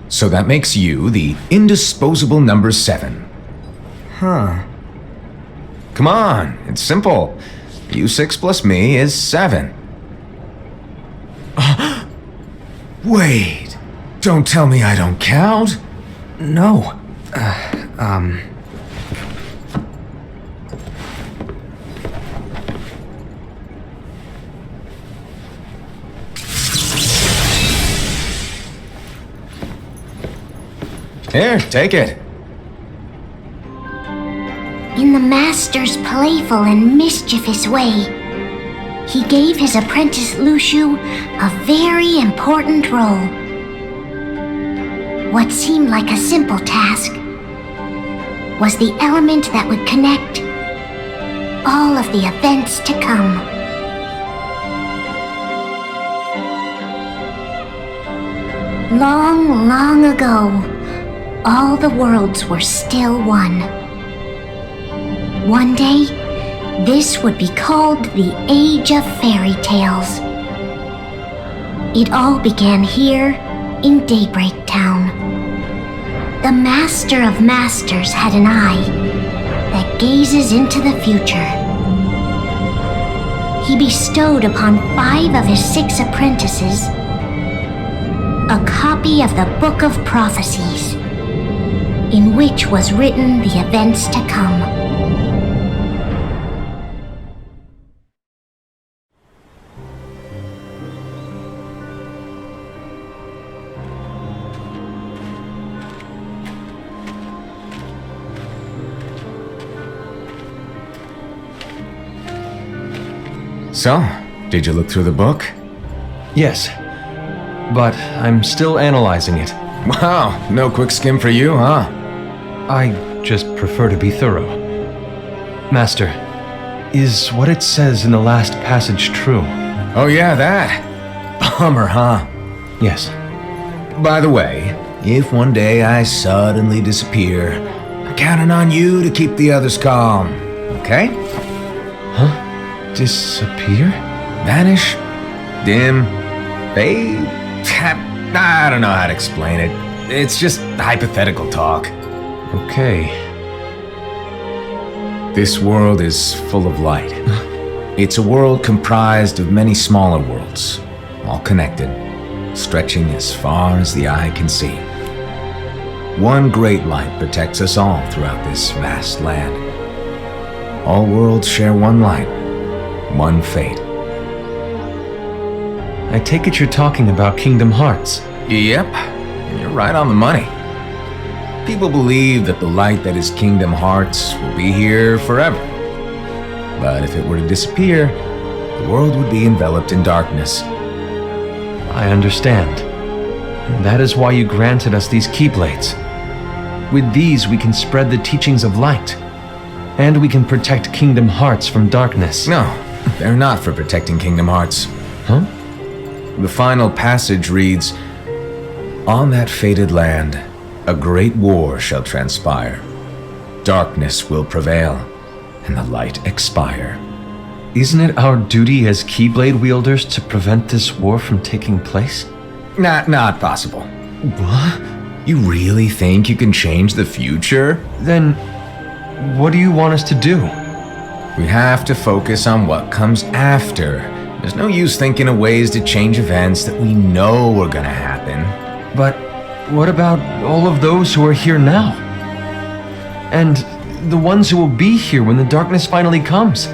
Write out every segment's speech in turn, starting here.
So that makes you the indisposable number 7. Huh. Come on, it's simple. You 6 plus me is 7. Wait, don't tell me I don't count? No. Here, take it. In the master's playful and mischievous way, he gave his apprentice Luciu a very important role. What seemed like a simple task was the element that would connect all of the events to come. Long, long ago, all the worlds were still one. One day, this would be called the Age of Fairy Tales. It all began here in Daybreak Town. The Master of Masters had an eye that gazes into the future. He bestowed upon 5 of his 6 apprentices a copy of the Book of Prophecies, in which was written the events to come. So, did you look through the book? Yes, but I'm still analyzing it. Wow, no quick skim for you, huh? I just prefer to be thorough. Master, is what it says in the last passage true? Oh yeah, that. Bummer, huh? Yes. By the way, if one day I suddenly disappear, I'm counting on you to keep the others calm, okay? Huh? Disappear? Vanish? Dim? Fade? I don't know how to explain it. It's just hypothetical talk. Okay. This world is full of light. It's a world comprised of many smaller worlds, all connected, stretching as far as the eye can see. One great light protects us all throughout this vast land. All worlds share one light, one fate. I take it you're talking about Kingdom Hearts. Yep, you're right on the money. People believe that the light that is Kingdom Hearts will be here forever. But if it were to disappear, the world would be enveloped in darkness. I understand. And that is why you granted us these Keyblades. With these, we can spread the teachings of light. And we can protect Kingdom Hearts from darkness. No, they're not for protecting Kingdom Hearts. Huh? The final passage reads, "On that fated land, a great war shall transpire. Darkness will prevail, and the light expire." Isn't it our duty as Keyblade wielders to prevent this war from taking place? Not possible. What? You really think you can change the future? Then, what do you want us to do? We have to focus on what comes after. There's no use thinking of ways to change events that we know are gonna happen. But what about all of those who are here now? And the ones who will be here when the darkness finally comes?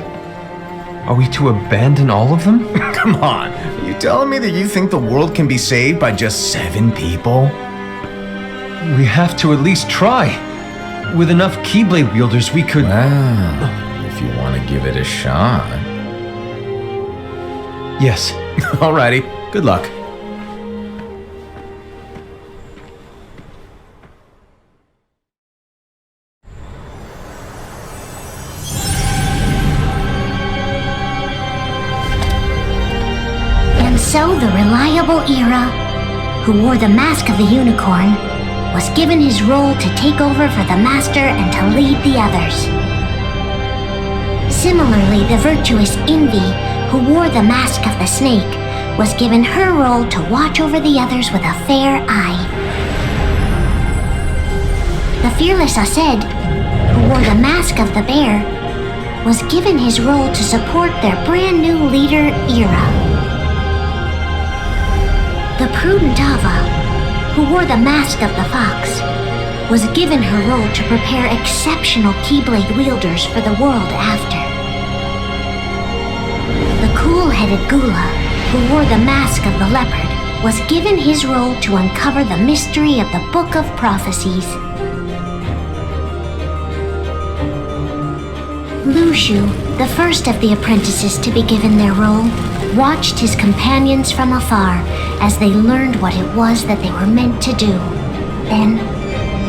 Are we to abandon all of them? Come on, are you telling me that you think the world can be saved by just 7 people? We have to at least try. With enough Keyblade wielders, we could... Well, if you want to give it a shot. Yes. Alrighty, good luck. And so the reliable Era, who wore the mask of the unicorn, was given his role to take over for the Master and to lead the others. Similarly, the virtuous Envy, who wore the mask of the snake, was given her role to watch over the others with a fair eye. The fearless Aced, who wore the mask of the bear, was given his role to support their brand new leader, Era. The prudent Ava, who wore the mask of the fox, was given her role to prepare exceptional Keyblade wielders for the world after. The cool-headed Gula, who wore the mask of the leopard, was given his role to uncover the mystery of the Book of Prophecies. Lushu, the first of the apprentices to be given their role, watched his companions from afar as they learned what it was that they were meant to do. Then,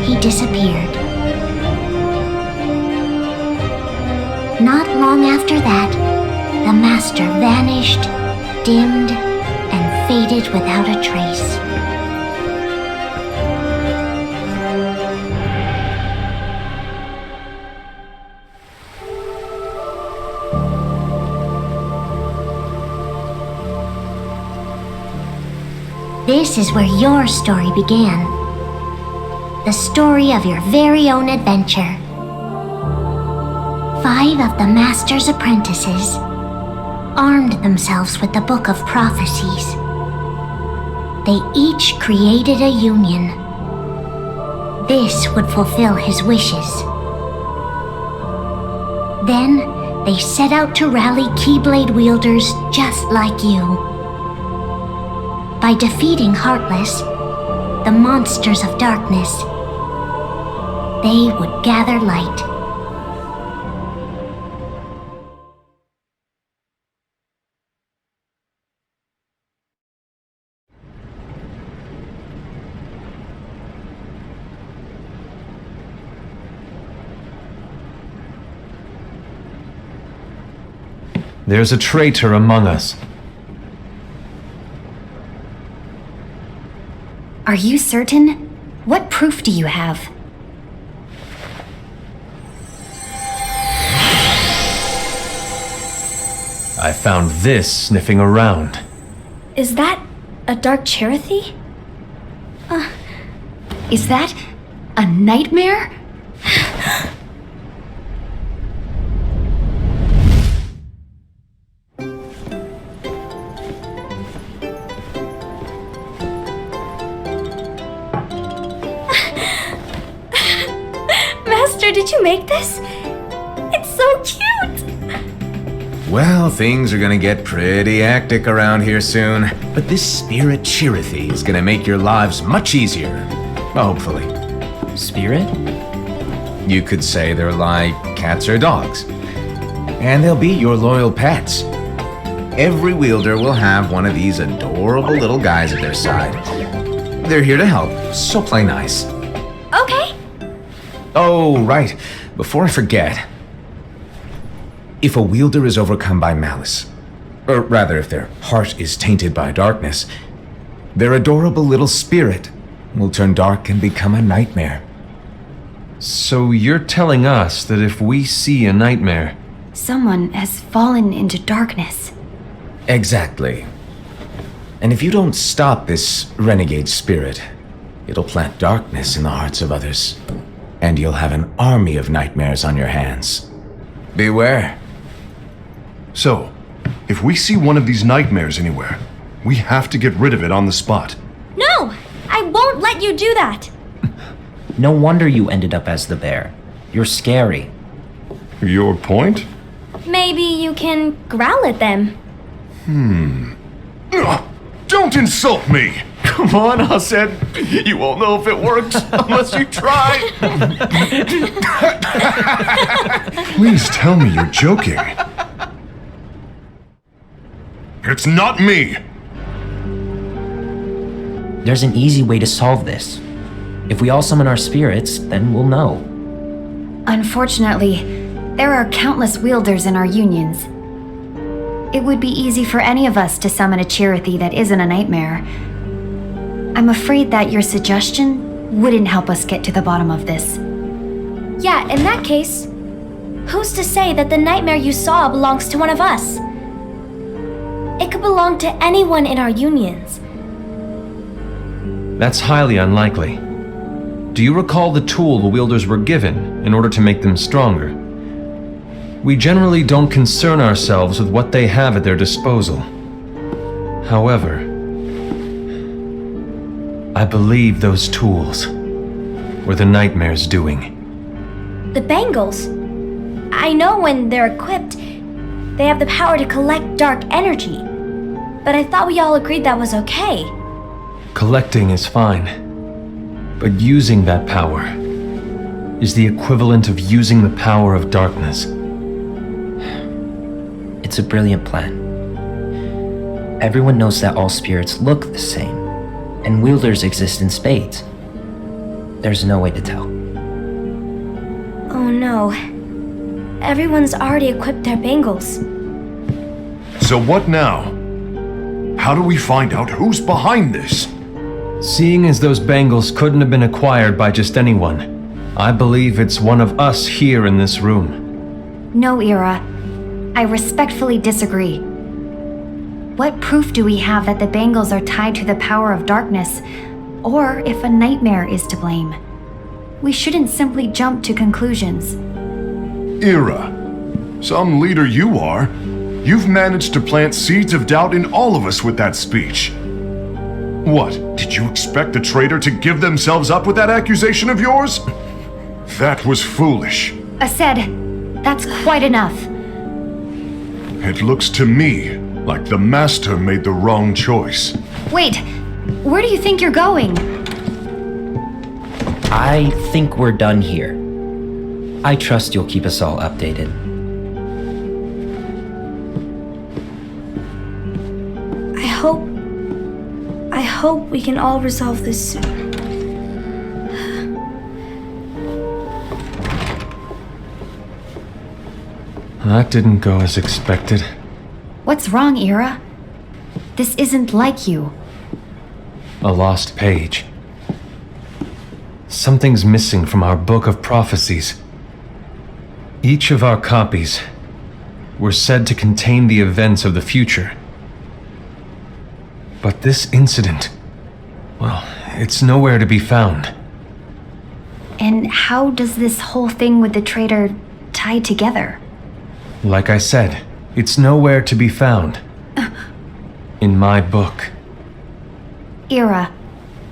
he disappeared. Not long after that, the Master vanished, dimmed, and faded without a trace. This is where your story began. The story of your very own adventure. 5 of the Master's apprentices armed themselves with the Book of Prophecies. They each created a union. This would fulfill his wishes. Then, they set out to rally Keyblade wielders just like you. By defeating Heartless, the monsters of darkness, they would gather light. There's a traitor among us. Are you certain? What proof do you have? I found this sniffing around. Is that a dark Cherothy? Is that a nightmare? Master, did you make this? It's so cute! Well, things are gonna get pretty hectic around here soon. But this spirit Cherothy is gonna make your lives much easier. Hopefully. Spirit? You could say they're like cats or dogs. And they'll be your loyal pets. Every wielder will have one of these adorable little guys at their side. They're here to help, so play nice. Okay. Oh, right. Before I forget. If a wielder is overcome by malice, or rather if their heart is tainted by darkness, their adorable little spirit will turn dark and become a nightmare. So you're telling us that if we see a nightmare, Someone has fallen into darkness. Exactly. And if you don't stop this renegade spirit, it'll plant darkness in the hearts of others, and you'll have an army of nightmares on your hands. Beware. So, if we see one of these nightmares anywhere, we have to get rid of it on the spot. No! I won't let you do that! No wonder you ended up as the bear. You're scary. Your point? Maybe you can growl at them. Don't insult me! come on, Hassan. You won't know if it works unless you try. Please tell me you're joking. It's not me! There's an easy way to solve this. If we all summon our spirits, then we'll know. Unfortunately, there are countless wielders in our unions. It would be easy for any of us to summon a Chirithy that isn't a nightmare. I'm afraid that your suggestion wouldn't help us get to the bottom of this. Yeah, in that case, who's to say that the nightmare you saw belongs to one of us? It could belong to anyone in our unions. That's highly unlikely. Do you recall the tool the wielders were given in order to make them stronger? We generally don't concern ourselves with what they have at their disposal. However, I believe those tools were the nightmare's doing. The bangles. I know when they're equipped, they have the power to collect dark energy. But I thought we all agreed that was okay. Collecting is fine, but using that power is the equivalent of using the power of darkness. It's a brilliant plan. Everyone knows that all spirits look the same, and wielders exist in spades. There's no way to tell. Oh no. Everyone's already equipped their bangles. So what now? How do we find out who's behind this? Seeing as those bangles couldn't have been acquired by just anyone, I believe it's one of us here in this room. No, Ira. I respectfully disagree. What proof do we have that the bangles are tied to the power of darkness, or if a nightmare is to blame? We shouldn't simply jump to conclusions. Ira, some leader you are. You've managed to plant seeds of doubt in all of us with that speech. What, did you expect the traitor to give themselves up with that accusation of yours? That was foolish. Ased, that's quite enough. It looks to me like the Master made the wrong choice. Wait, where do you think you're going? I think we're done here. I trust you'll keep us all updated. I hope we can all resolve this soon. That didn't go as expected. What's wrong, Ira? This isn't like you. A lost page. Something's missing from our book of prophecies. Each of our copies were said to contain the events of the future. But this incident, well, it's nowhere to be found. And how does this whole thing with the traitor tie together? Like I said, it's nowhere to be found. In my book. Ira,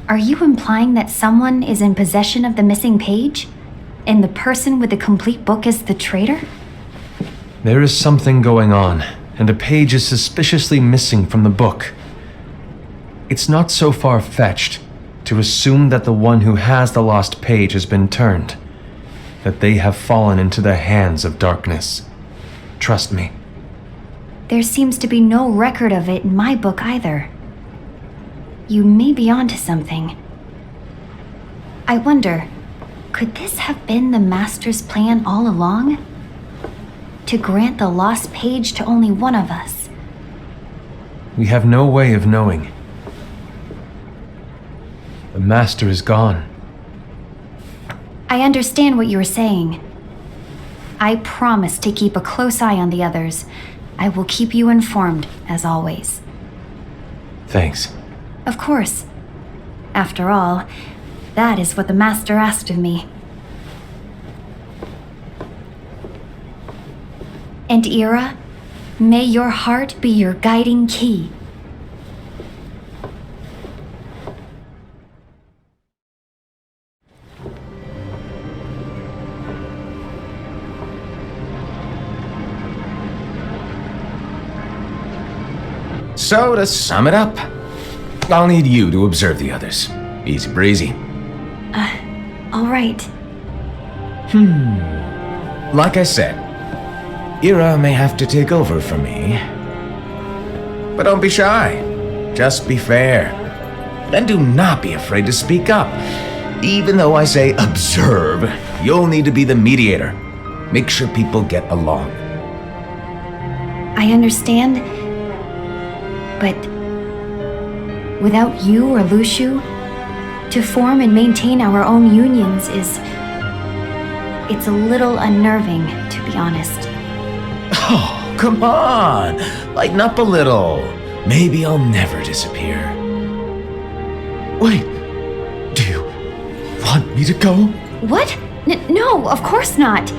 are you implying that someone is in possession of the missing page? And the person with the complete book is the traitor? There is something going on, and a page is suspiciously missing from the book. It's not so far-fetched to assume that the one who has the lost page has been turned, that they have fallen into the hands of darkness. Trust me. There seems to be no record of it in my book either. You may be onto something. I wonder, could this have been the Master's plan all along? To grant the lost page to only one of us? We have no way of knowing. The Master is gone. I understand what you are saying. I promise to keep a close eye on the others. I will keep you informed, as always. Thanks. Of course. After all, that is what the Master asked of me. And Ira, may your heart be your guiding key. So, to sum it up, I'll need you to observe the others. Easy breezy. All right. Like I said, Ira may have to take over for me. But don't be shy. Just be fair. And do not be afraid to speak up. Even though I say observe, you'll need to be the mediator. Make sure people get along. I understand, but without you or Luciu, to form and maintain our own unions it's a little unnerving, to be honest. Oh, come on. Lighten up a little. Maybe I'll never disappear. Wait. Do you want me to go? What? No, of course not.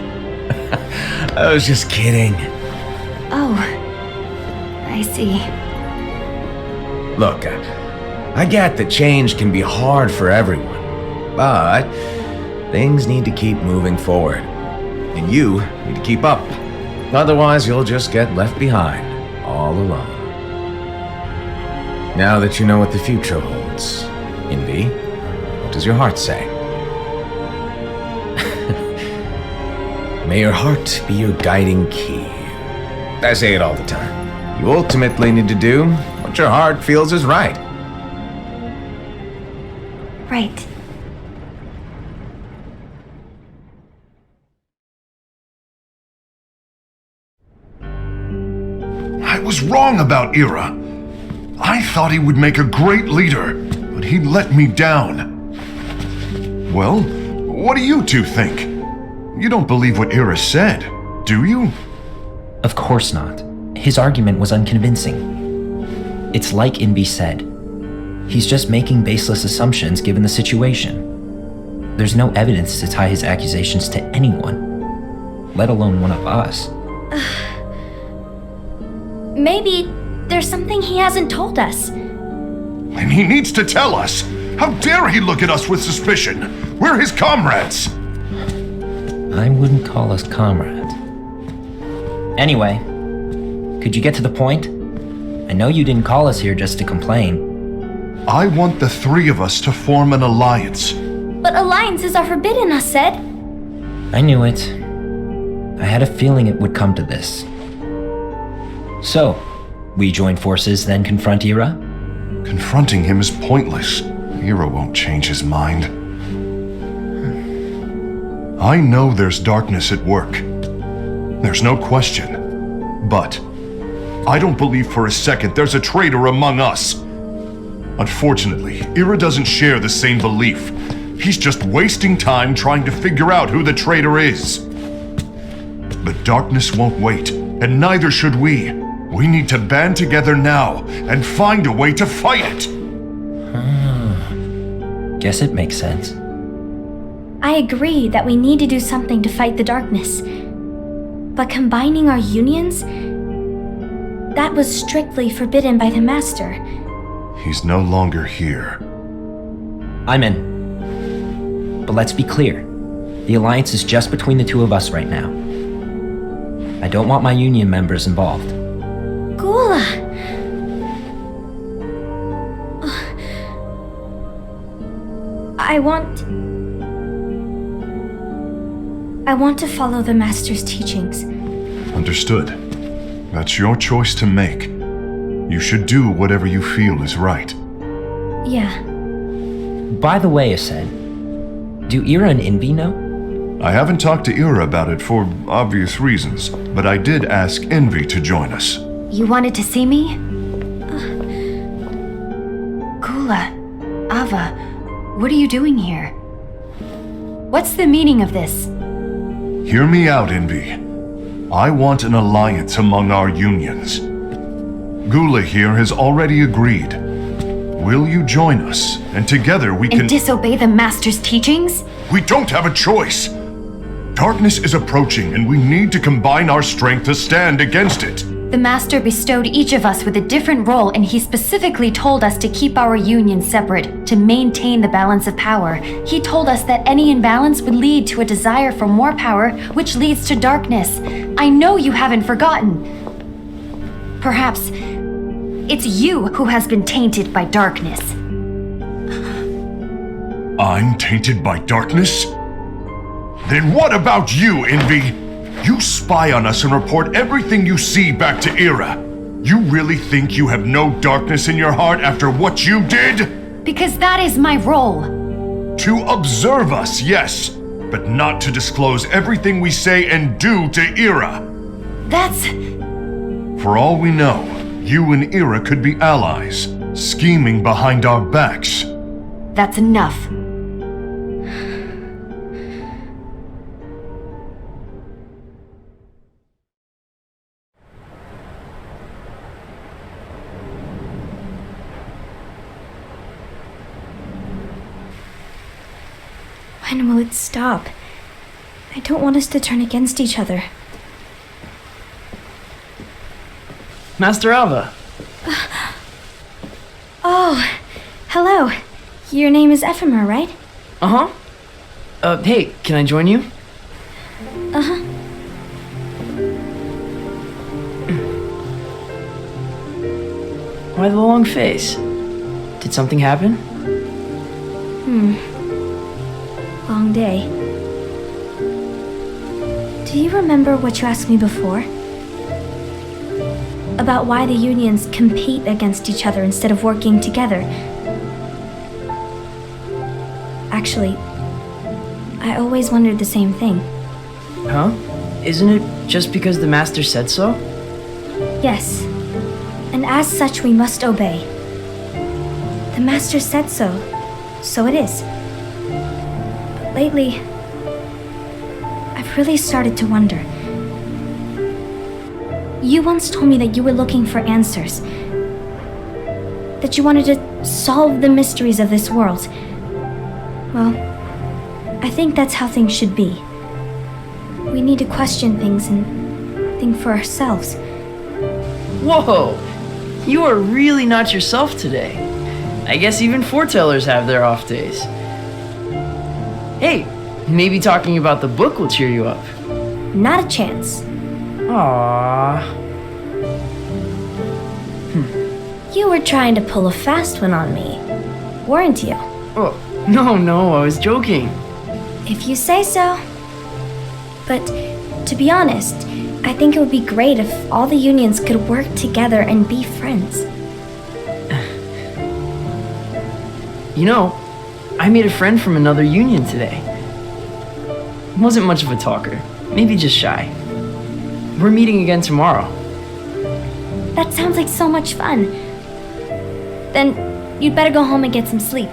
I was just kidding. Oh, I see. Look, I get that change can be hard for everyone, but things need to keep moving forward. And you need to keep up. Otherwise, you'll just get left behind, all alone. Now that you know what the future holds, Envy, what does your heart say? May your heart be your guiding key. I say it all the time. You ultimately need to do what your heart feels is right. Right. I was wrong about Ira. I thought he would make a great leader, but he let me down. Well, what do you two think? You don't believe what Ira said, do you? Of course not. His argument was unconvincing. It's like Invi said. He's just making baseless assumptions given the situation. There's no evidence to tie his accusations to anyone, let alone one of us. Maybe there's something he hasn't told us. And he needs to tell us. How dare he look at us with suspicion? We're his comrades. I wouldn't call us comrades. Anyway, could you get to the point? I know you didn't call us here just to complain. I want the three of us to form an alliance. But alliances are forbidden, us said. I knew it. I had a feeling it would come to this. So, we join forces, then confront Ira? Confronting him is pointless. Ira won't change his mind. I know there's darkness at work. There's no question. But I don't believe for a second there's a traitor among us. Unfortunately, Ira doesn't share the same belief. He's just wasting time trying to figure out who the traitor is. But darkness won't wait, and neither should we. We need to band together now and find a way to fight it. Guess it makes sense. I agree that we need to do something to fight the darkness. But combining our unions? That was strictly forbidden by the Master. He's no longer here. I'm in. But let's be clear. The alliance is just between the two of us right now. I don't want my union members involved. I want to follow the Master's teachings. Understood. That's your choice to make. You should do whatever you feel is right. Yeah. By the way, Asced, do Ira and Envy know? I haven't talked to Ira about it for obvious reasons, but I did ask Envy to join us. You wanted to see me? Kula, Ava, what are you doing here? What's the meaning of this? Hear me out, Envy. I want an alliance among our unions. Gula here has already agreed. Will you join us, and together we can— And disobey the Master's teachings? We don't have a choice! Darkness is approaching, and we need to combine our strength to stand against it. The Master bestowed each of us with a different role, and he specifically told us to keep our union separate, to maintain the balance of power. He told us that any imbalance would lead to a desire for more power, which leads to darkness. I know you haven't forgotten. Perhaps it's you who has been tainted by darkness. I'm tainted by darkness? Then what about you, Envy? You spy on us and report everything you see back to Ira. You really think you have no darkness in your heart after what you did? Because that is my role. To observe us, yes, but not to disclose everything we say and do to Ira. That's... For all we know, you and Ira could be allies, scheming behind our backs. That's enough. When will it stop? I don't want us to turn against each other. Master Alva. Oh, hello. Your name is Ephemer, right? Uh-huh. Hey, can I join you? Uh-huh. Why the long face? Did something happen? Long day. Do you remember what you asked me before? About why the unions compete against each other instead of working together. Actually, I always wondered the same thing. Huh? Isn't it just because the Master said so? Yes, and as such we must obey. The Master said so, so it is. But lately, I've really started to wonder. You once told me that you were looking for answers. That you wanted to solve the mysteries of this world. Well, I think that's how things should be. We need to question things and think for ourselves. Whoa! You are really not yourself today. I guess even foretellers have their off days. Hey, maybe talking about the book will cheer you up. Not a chance. Aww. You were trying to pull a fast one on me, weren't you? Oh, no, I was joking. If you say so. But to be honest, I think it would be great if all the unions could work together and be friends. You know, I made a friend from another union today. Wasn't much of a talker, maybe just shy. We're meeting again tomorrow. That sounds like so much fun. Then you'd better go home and get some sleep.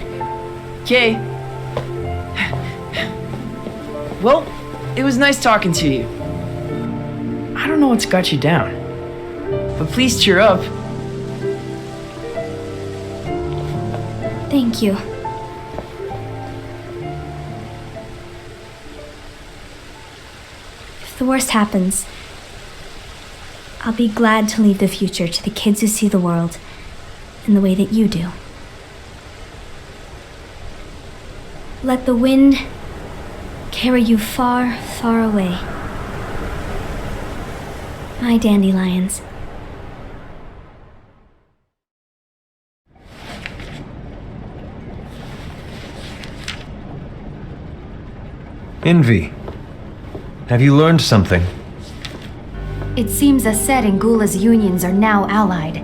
Okay. Well, it was nice talking to you. I don't know what's got you down, but please cheer up. Thank you. If the worst happens, I'll be glad to leave the future to the kids who see the world in the way that you do. Let the wind carry you far, far away. My dandelions. Envy. Have you learned something? It seems Ased and Gula's unions are now allied.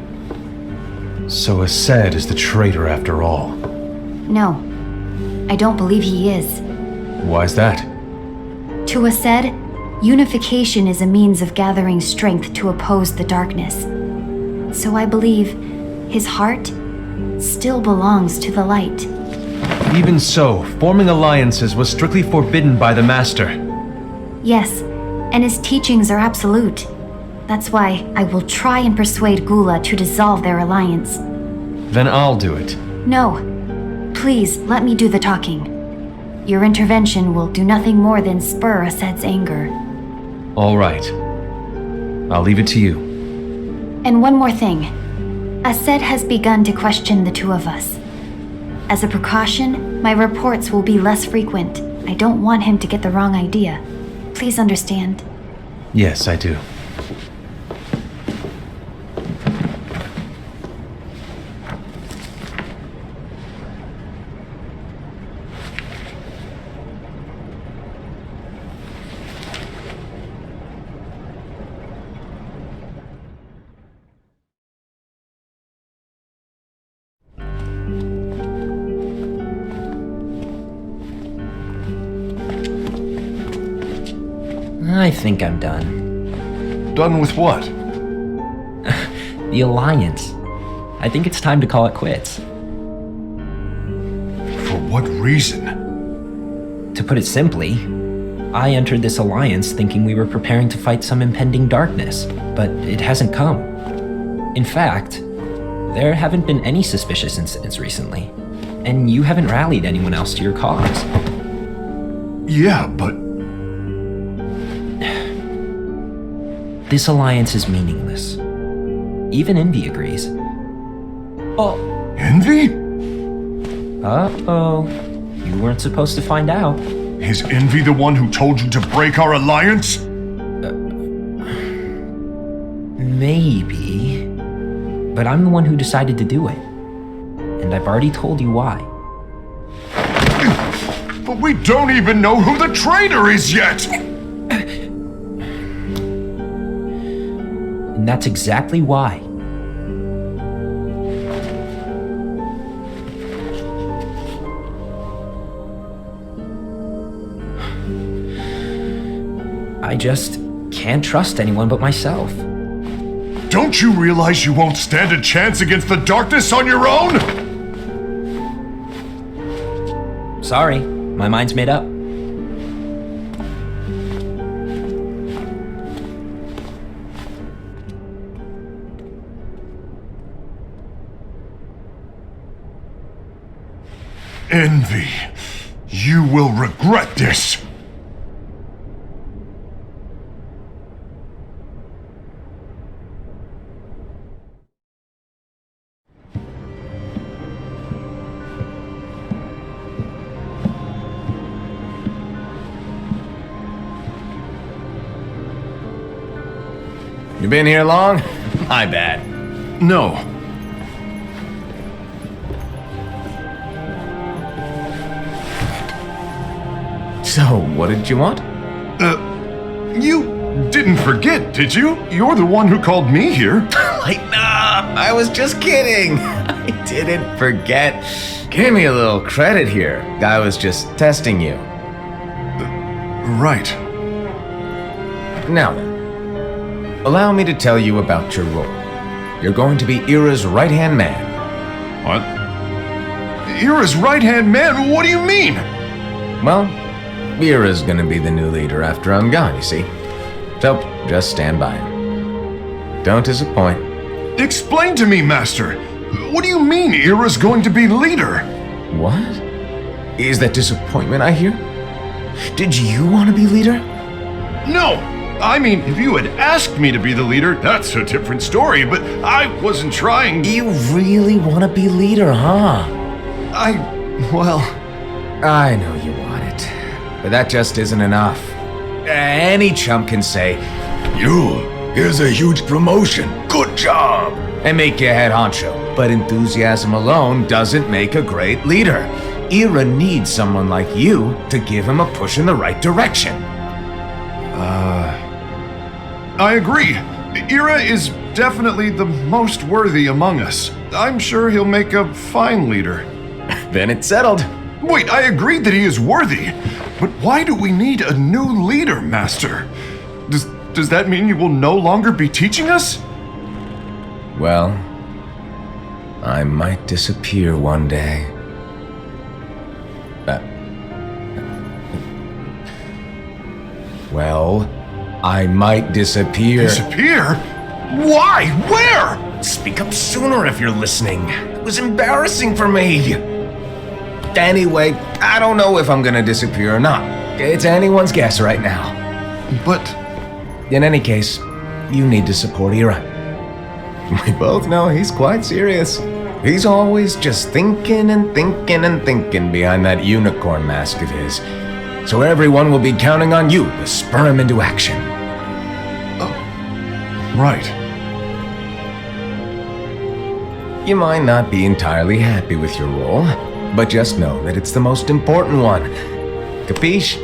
So Ased is the traitor after all. No, I don't believe he is. Why's that? To Ased, unification is a means of gathering strength to oppose the darkness. So I believe his heart still belongs to the light. Even so, forming alliances was strictly forbidden by the Master. Yes, and his teachings are absolute. That's why I will try and persuade Gula to dissolve their alliance. Then I'll do it. No, please let me do the talking. Your intervention will do nothing more than spur Ased's anger. All right. I'll leave it to you. And one more thing. Ased has begun to question the two of us. As a precaution, my reports will be less frequent. I don't want him to get the wrong idea. Please understand. Yes, I do. I think I'm done. Done with what? The Alliance. I think it's time to call it quits. For what reason? To put it simply, I entered this alliance thinking we were preparing to fight some impending darkness, but it hasn't come. In fact, there haven't been any suspicious incidents recently, and you haven't rallied anyone else to your cause. Yeah, but... This alliance is meaningless. Even Envy agrees. Oh. Envy? Uh-oh. You weren't supposed to find out. Is Envy the one who told you to break our alliance? Maybe. But I'm the one who decided to do it. And I've already told you why. But we don't even know who the traitor is yet! And that's exactly why. I just can't trust anyone but myself. Don't you realize you won't stand a chance against the darkness on your own? Sorry, my mind's made up. Envy, you will regret this. You been here long? My bad. No. So, what did you want? You didn't forget, did you? You're the one who called me here. Lighten up! I was just kidding! I didn't forget. Give me a little credit here. I was just testing you. Right. Now then, allow me to tell you about your role. You're going to be Ira's right-hand man. What? Ira's right-hand man? What do you mean? Well, Ira's gonna be the new leader after I'm gone, you see. So, just stand by him. Don't disappoint. Explain to me, Master. What do you mean Ira's going to be leader? What? Is that disappointment I hear? Did you want to be leader? No! I mean, if you had asked me to be the leader, that's a different story, but I wasn't trying. You really want to be leader, huh? Well... I know you want it, but that just isn't enough. Any chump can say, here's a huge promotion, good job, and make you head honcho. But enthusiasm alone doesn't make a great leader. Ira needs someone like you to give him a push in the right direction. I agree. Ira is definitely the most worthy among us. I'm sure he'll make a fine leader. Then it's settled. Wait, I agree that he is worthy. But why do we need a new leader, Master? Does that mean you will no longer be teaching us? Well, I might disappear one day. Well, I might disappear. Disappear? Why? Where? Speak up sooner if you're listening. It was embarrassing for me. Anyway, I don't know if I'm gonna disappear or not. It's anyone's guess right now. But... In any case, you need to support Ira. We both know he's quite serious. He's always just thinking and thinking and thinking behind that unicorn mask of his. So everyone will be counting on you to spur him into action. Right. You might not be entirely happy with your role, but just know that it's the most important one. Capiche?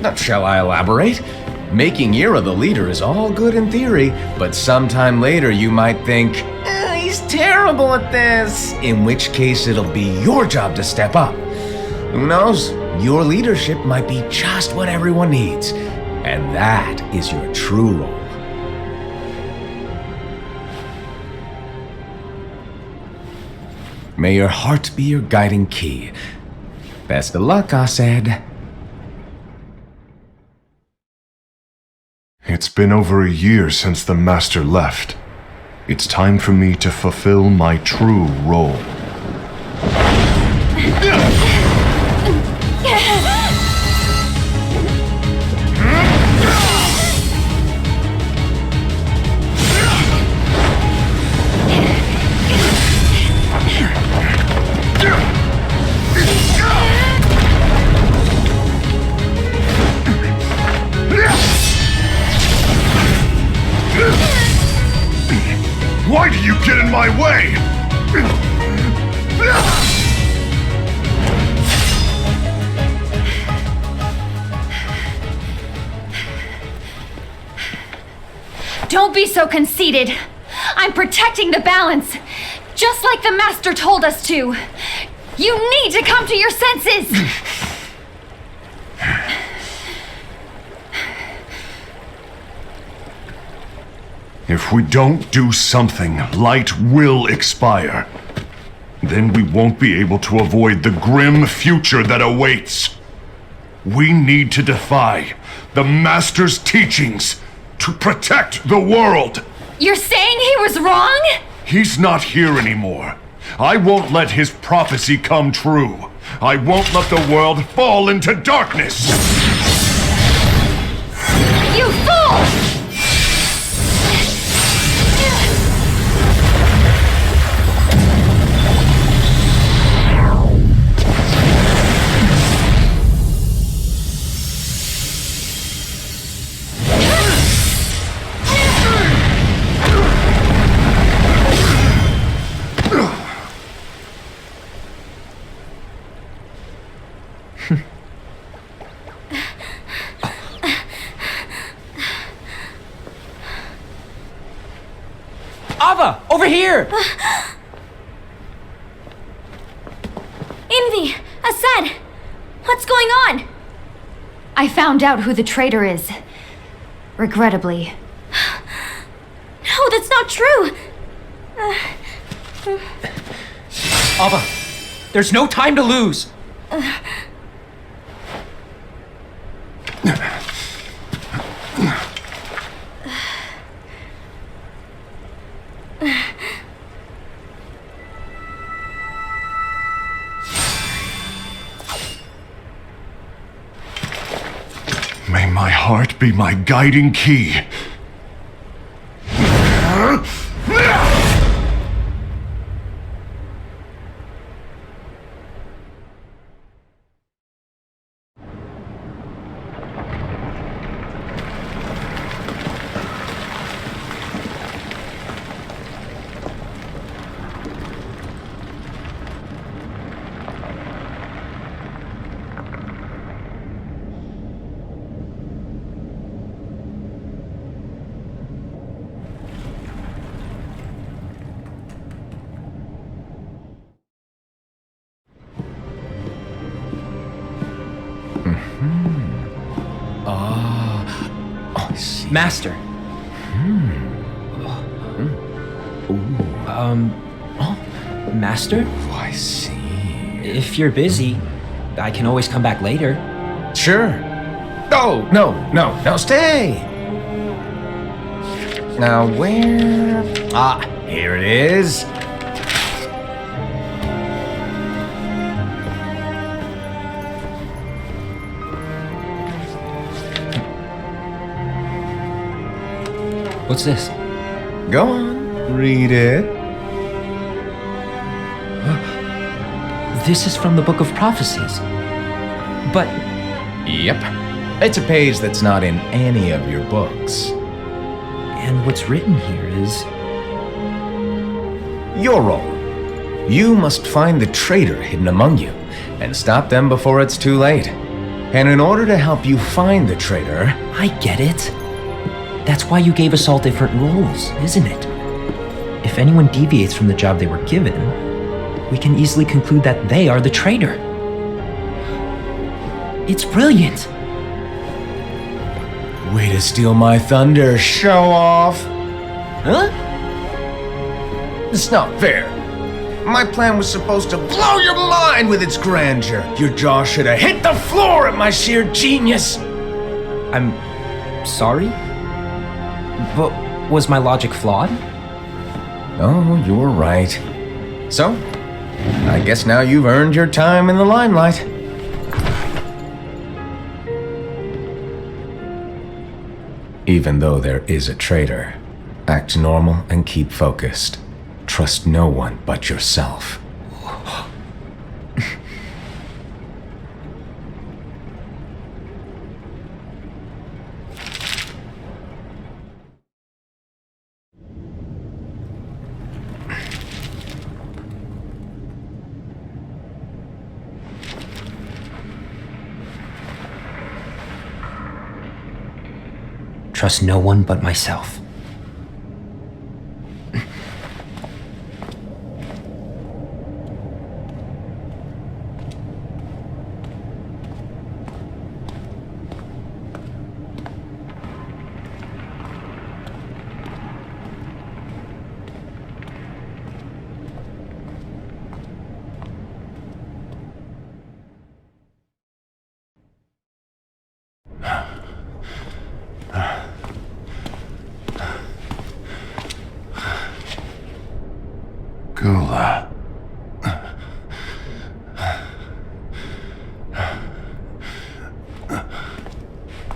Now, shall I elaborate? Making Ira the leader is all good in theory, but sometime later you might think, he's terrible at this, in which case it'll be your job to step up. Who knows? Your leadership might be just what everyone needs, and that is your true role. May your heart be your guiding key. Best of luck, Ased. It's been over a year since the Master left. It's time for me to fulfill my true role. Why do you get in my way? Don't be so conceited. I'm protecting the balance, just like the Master told us to. You need to come to your senses. If we don't do something, light will expire. Then we won't be able to avoid the grim future that awaits. We need to defy the Master's teachings to protect the world. You're saying he was wrong? He's not here anymore. I won't let his prophecy come true. I won't let the world fall into darkness. You fool! Ava, over here! Envy! Ased! What's going on? I found out who the traitor is. Regrettably. No, that's not true! Ava, there's no time to lose! May my heart be my guiding key. Master. Master? Oh, I see. If you're busy, I can always come back later. Sure. Oh, no, stay! Now, where... Ah, here it is. What's this? Go on, read it. This is from the Book of Prophecies. But Yep. It's a page that's not in any of your books. and what's written here is... Your role. You must find the traitor hidden among you and stop them before it's too late. And in order to help you find the traitor... I get it. That's why you gave us all different roles, isn't it? If anyone deviates from the job they were given, we can easily conclude that they are the traitor. It's brilliant. Way to steal my thunder, show off! Huh? It's not fair. My plan was supposed to blow your mind with its grandeur. Your jaw should have hit the floor at my sheer genius. I'm sorry? But was my logic flawed? Oh, you're right. So, I guess now you've earned your time in the limelight. Even though there is a traitor, act normal and keep focused. Trust no one but yourself. Trust no one but myself. Gula.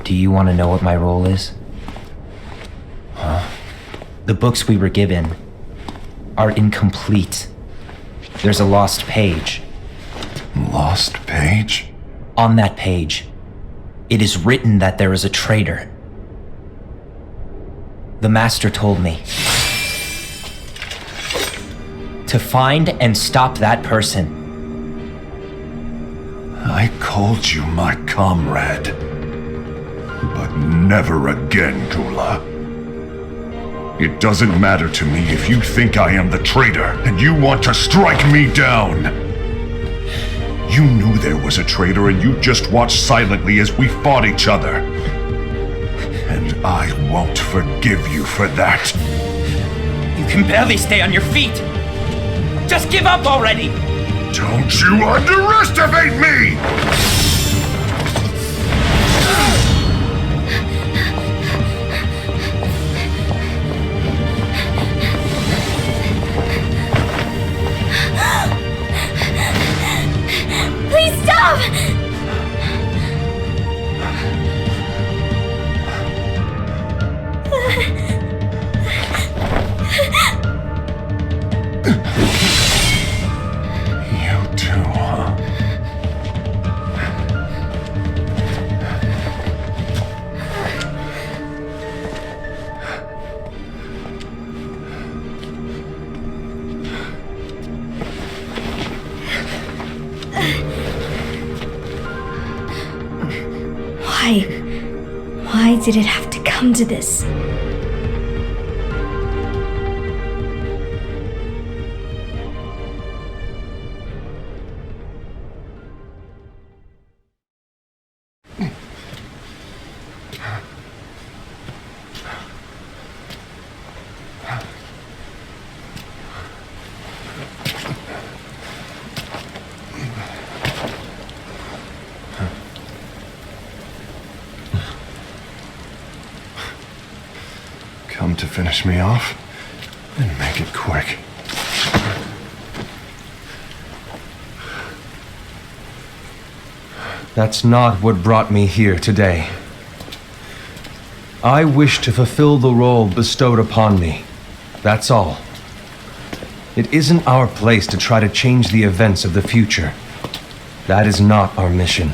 Do you want to know what my role is? The books we were given are incomplete. There's a lost page. Lost page? On that page, it is written that there is a traitor. The master told me to find and stop that person. I called you my comrade. But never again, Gula. It doesn't matter to me if you think I am the traitor and you want to strike me down. You knew there was a traitor and you just watched silently as we fought each other. And I won't forgive you for that. You can barely stay on your feet. Just give up already! Don't you underestimate me! Please stop! You too, huh? Why did it have to come to this? him to finish me off, and make it quick. That's not what brought me here today. I wish to fulfill the role bestowed upon me. That's all. It isn't our place to try to change the events of the future. That is not our mission.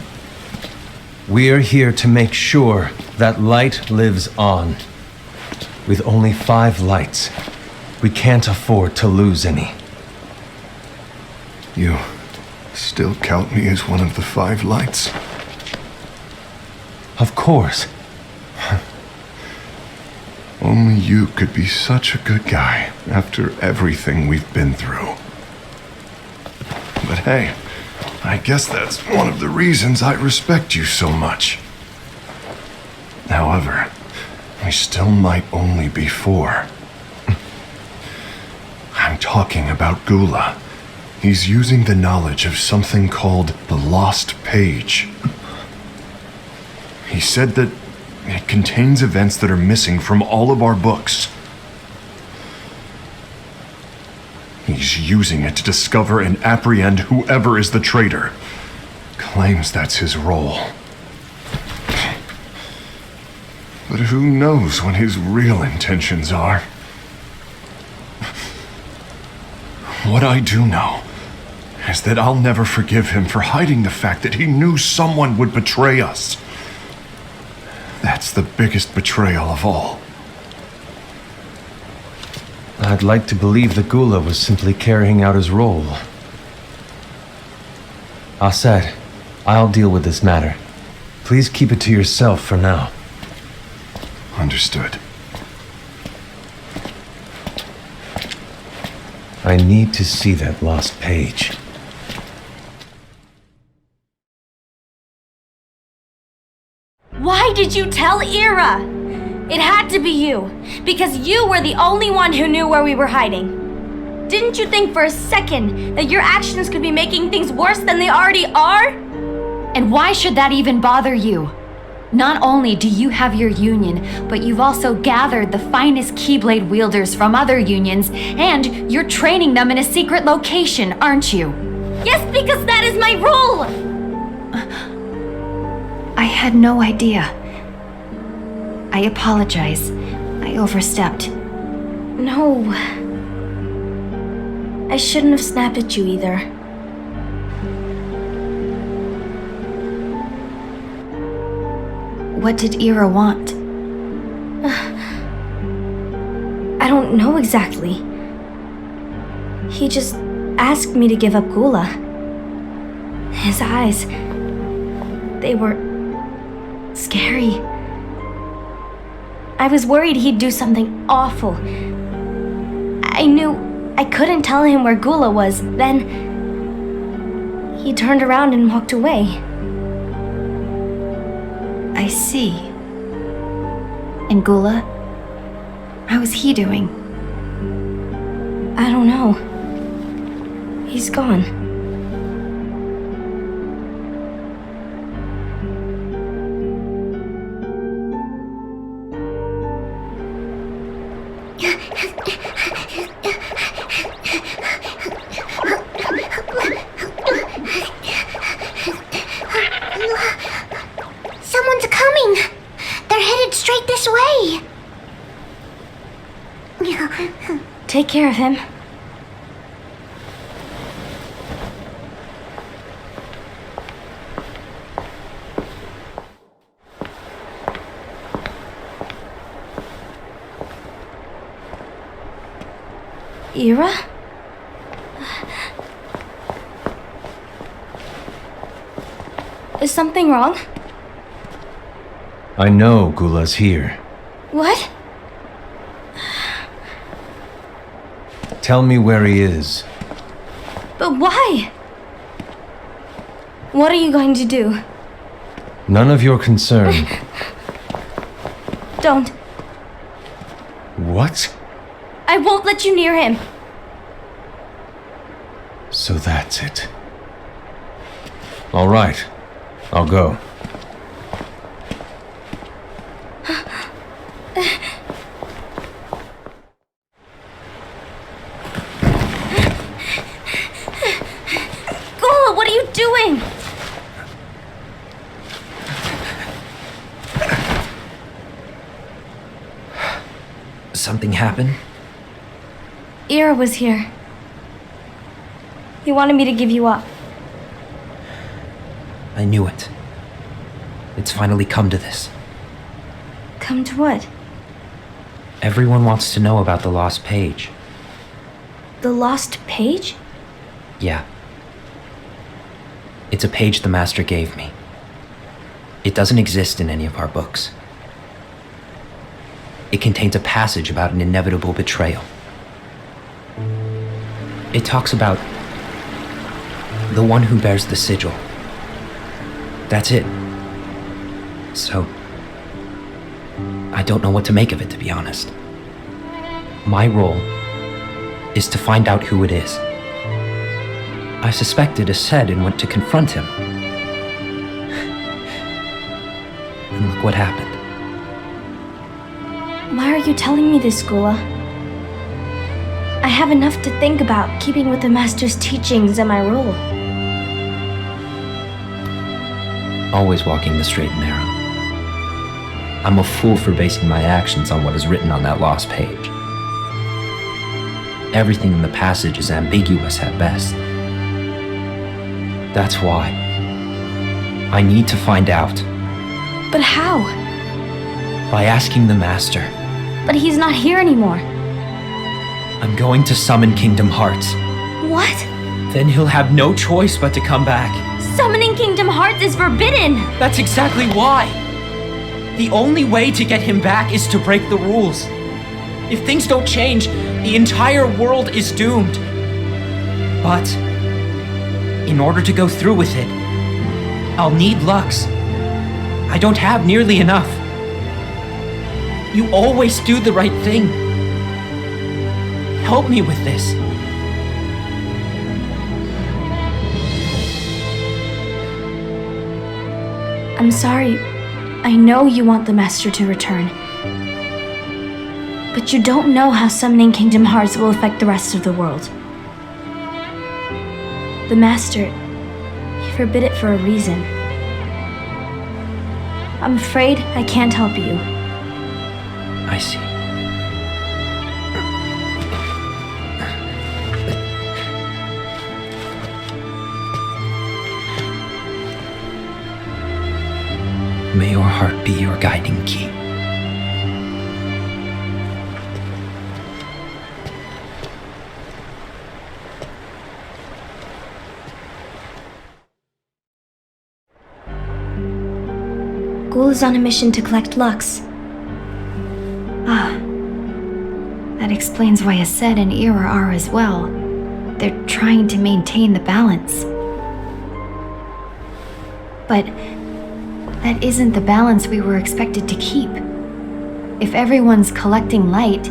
We're here to make sure that light lives on. With only 5 lights, we can't afford to lose any. You still count me as one of the 5 lights? Of course. Only you could be such a good guy after everything we've been through. But hey, I guess that's one of the reasons I respect you so much. However, we still might only be 4. I'm talking about Gula. He's using the knowledge of something called the Lost Page. He said that it contains events that are missing from all of our books. He's using it to discover and apprehend whoever is the traitor. Claims that's his role. But who knows what his real intentions are? What I do know is that I'll never forgive him for hiding the fact that he knew someone would betray us. That's the biggest betrayal of all. I'd like to believe that Gula was simply carrying out his role. Aset, I'll deal with this matter. Please keep it to yourself for now. Understood. I need to see that lost page. Why did you tell Ira? It had to be you, because you were the only one who knew where we were hiding. Didn't you think for a second that your actions could be making things worse than they already are? And why should that even bother you? Not only do you have your union, but you've also gathered the finest Keyblade wielders from other unions, and you're training them in a secret location, aren't you? Yes, because that is my role! I had no idea. I apologize. I overstepped. No. I shouldn't have snapped at you either. What did Ira want? I don't know exactly. He just asked me to give up Gula. His eyes, they were scary. I was worried he'd do something awful. I knew I couldn't tell him where Gula was. Then he turned around and walked away. I see. And Gula? How is he doing? I don't know. He's gone. Someone's coming! They're headed straight this way! Take care of him. Ira? Is something wrong? I know Gula's here. What? Tell me where he is. But why? What are you going to do? None of your concern. Don't. What? I won't let you near him. So that's it. All right. I'll go. something happen? Ira was here. He wanted me to give you up. I knew it. It's finally come to this. Come to what? Everyone wants to know about the lost page. The lost page? Yeah. It's a page the Master gave me. It doesn't exist in any of our books. It contains a passage about an inevitable betrayal. It talks about the one who bears the sigil. That's it. So, I don't know what to make of it, to be honest. My role is to find out who it is. I suspected Esed and went to confront him. And look what happened. Why are you telling me this, Gula? I have enough to think about, keeping with the Master's teachings and my role. Always walking the straight and narrow. I'm a fool for basing my actions on what is written on that lost page. Everything in the passage is ambiguous at best. That's why I need to find out. But how? By asking the Master. But he's not here anymore. I'm going to summon Kingdom Hearts. What? Then he'll have no choice but to come back. Summoning Kingdom Hearts is forbidden! That's exactly why! The only way to get him back is to break the rules. If things don't change, the entire world is doomed. But in order to go through with it, I'll need Lux. I don't have nearly enough. You always do the right thing. Help me with this. I'm sorry. I know you want the Master to return. But you don't know how summoning Kingdom Hearts will affect the rest of the world. The Master, he forbid it for a reason. I'm afraid I can't help you. I see. May your heart be your guiding key. Ghoul is on a mission to collect Lux. Ah. That explains why Esed and Ira are as well. They're trying to maintain the balance. But that isn't the balance we were expected to keep. If everyone's collecting light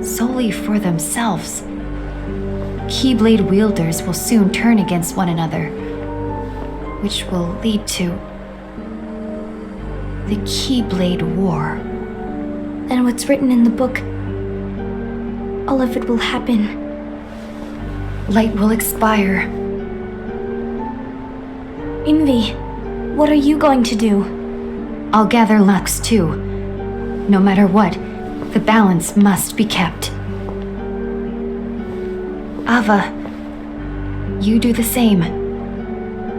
solely for themselves, Keyblade wielders will soon turn against one another, which will lead to the Keyblade War. And what's written in the book, all of it will happen. Light will expire. Envy, what are you going to do? I'll gather Lux too. No matter what, the balance must be kept. Ava, you do the same.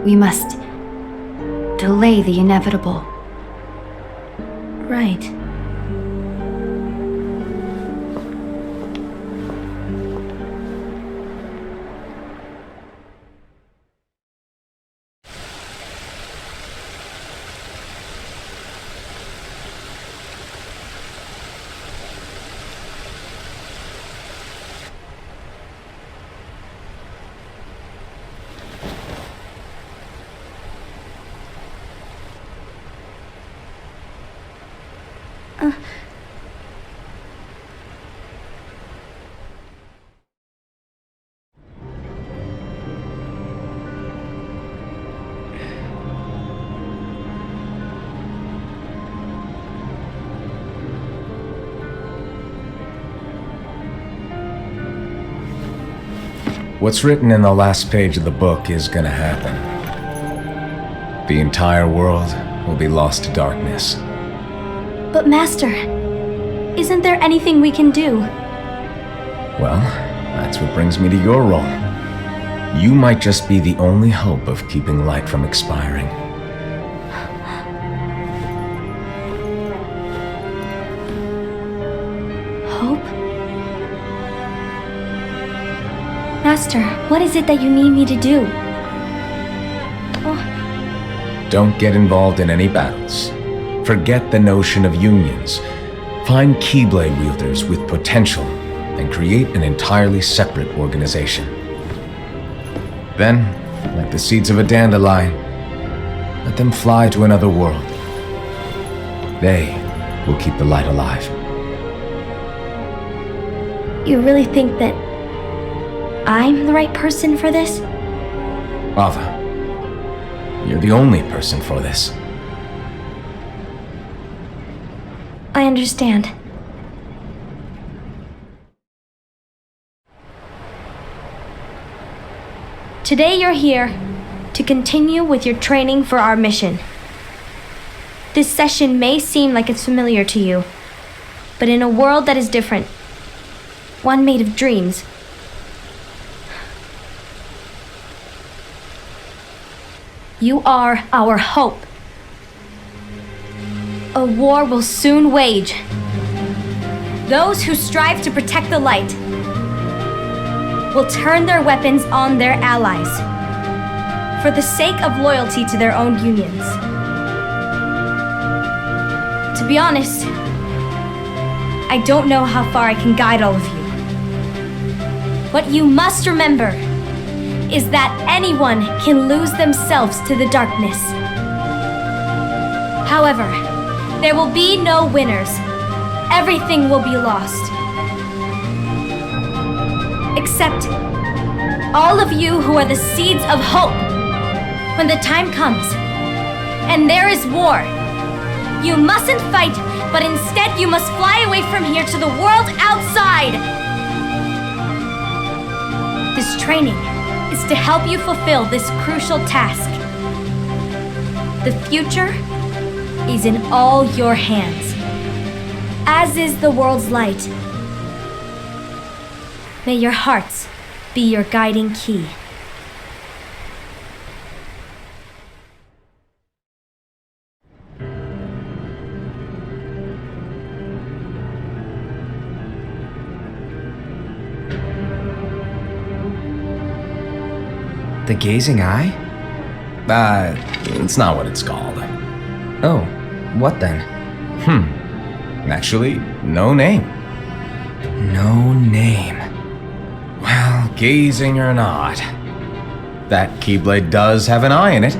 We must delay the inevitable. Right. What's written in the last page of the book is gonna happen. The entire world will be lost to darkness. But Master, Isn't there anything we can do? Well, that's what brings me to your role. You might just be the only hope of keeping light from expiring. Hope? Master, what is it that you need me to do? Don't get involved in any battles. Forget the notion of unions. Find Keyblade wielders with potential and create an entirely separate organization. Then, like the seeds of a dandelion, let them fly to another world. They will keep the light alive. You really think that I'm the right person for this? Ava, you're the only person for this. I understand. Today you're here to continue with your training for our mission. This session may seem like it's familiar to you, but in a world that is different, one made of dreams, you are our hope. A war will soon wage. Those who strive to protect the light will turn their weapons on their allies for the sake of loyalty to their own unions. To be honest, I don't know how far I can guide all of you. What you must remember is that anyone can lose themselves to the darkness. However, there will be no winners. Everything will be lost. Except all of you who are the seeds of hope. When the time comes, and there is war, you mustn't fight, but instead you must fly away from here to the world outside. This training is to help you fulfill this crucial task. The future is in all your hands, as is the world's light. May your hearts be your guiding key. The gazing eye? It's not what it's called. Oh, what then? Actually, no name. No name. Well, gazing or not, that Keyblade does have an eye in it.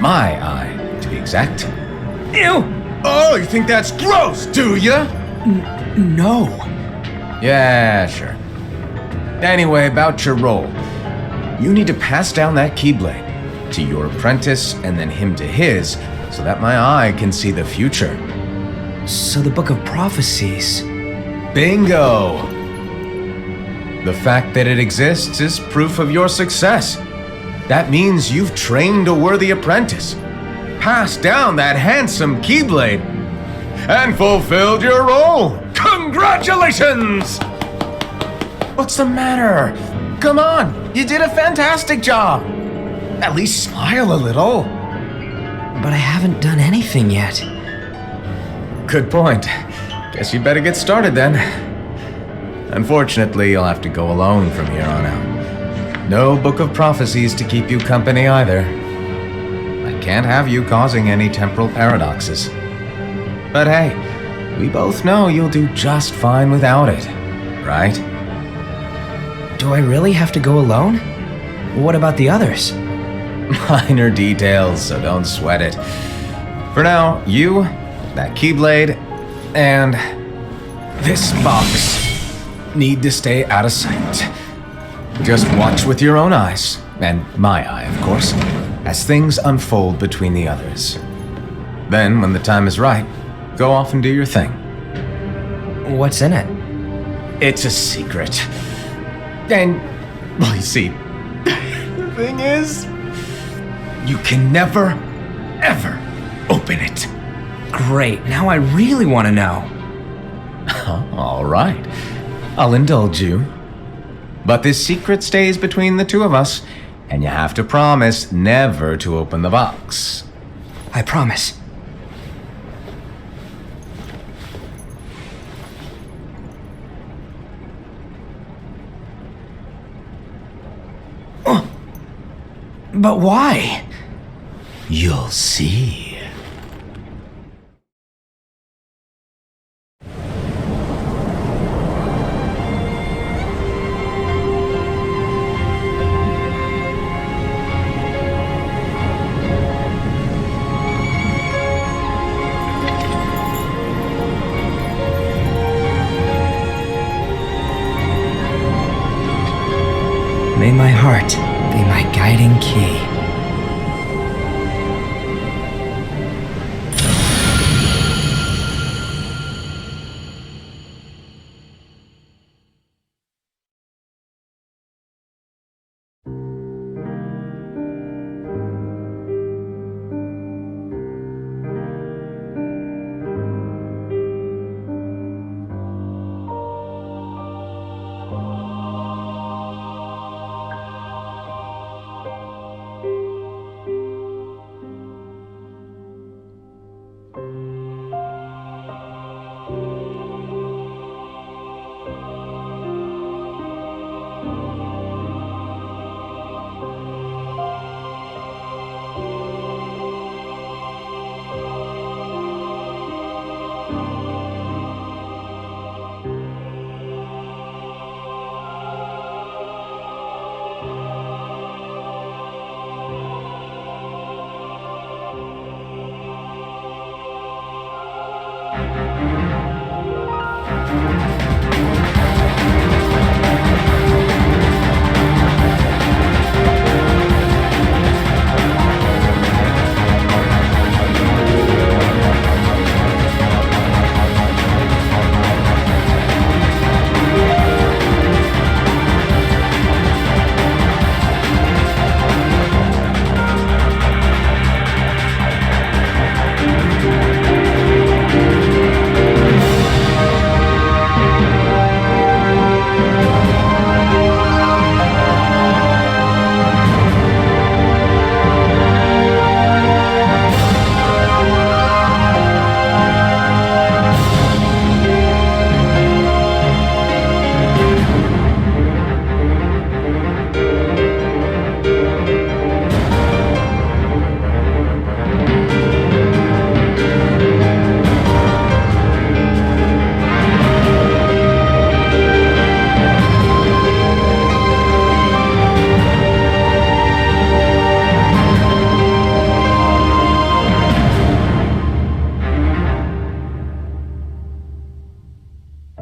My eye, to be exact. Ew! Oh, you think that's gross, do ya? No. Yeah, sure. Anyway, about your role. You need to pass down that Keyblade to your apprentice and then him to his, so that my eye can see the future. So the Book of Prophecies. Bingo! The fact that it exists is proof of your success. That means you've trained a worthy apprentice, passed down that handsome Keyblade, and fulfilled your role. Congratulations! What's the matter? Come on, you did a fantastic job. At least smile a little. But I haven't done anything yet. Good point. Guess you better get started then. Unfortunately, you'll have to go alone from here on out. No Book of Prophecies to keep you company either. I can't have you causing any temporal paradoxes. But hey, we both know you'll do just fine without it, right? Do I really have to go alone? What about the others? Minor details, so don't sweat it. For now, you, that Keyblade, and this box need to stay out of sight. Just watch with your own eyes, and my eye, of course, as things unfold between the others. Then, when the time is right, go off and do your thing. What's in it? It's a secret. And, well, you see, the thing is, you can never, ever open it. Great, now I really want to know. All right. I'll indulge you. But this secret stays between the two of us, and you have to promise never to open the box. I promise. But why? You'll see. May my heart be my guiding key.